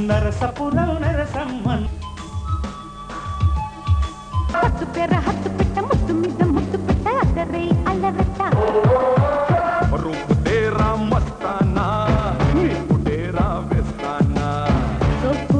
నరసపురం నరసమ్మన్ హత్తు పెర హత్తు పెట్ట ముత్తు మీద ముత్తు పెట్ట అదరే అల్లరట్ట రూపు తేరా మస్తానా నీకు డేరా వేస్తానా సోపు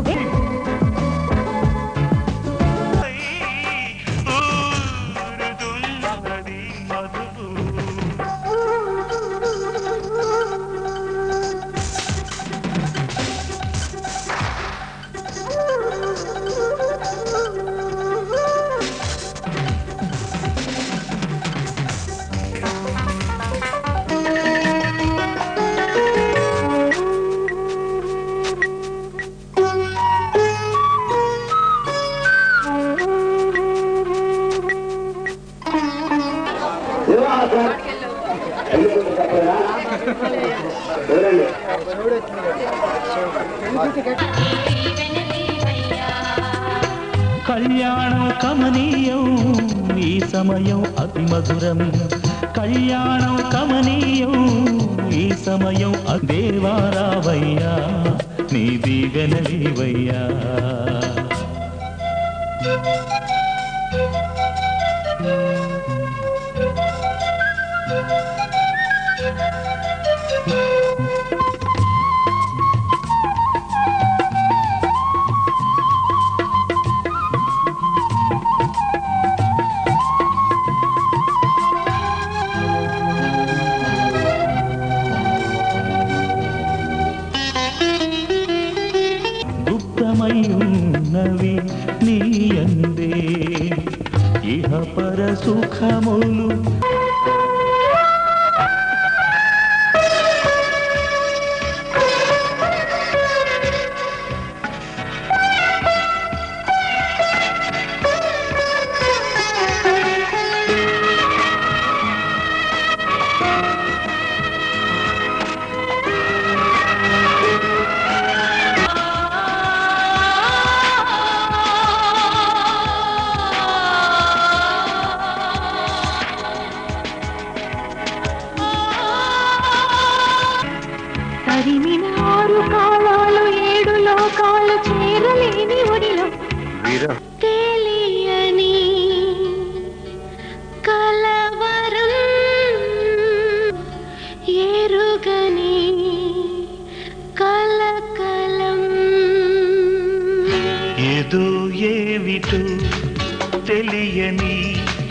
కళ్యాణం కమనీయం ఈ సమయం అతి మధురం కళ్యాణం కమనీయం ఈ సమయం దేవారావయ్యా నీ దీవెనలీవయ్యా గుప్తమయున్నవి నీ అందే ఇహ పర సుఖములు తరిమిన ఆరు కాలాలు ఏడు లోకాలు చేరలేని ఒడిలో వీర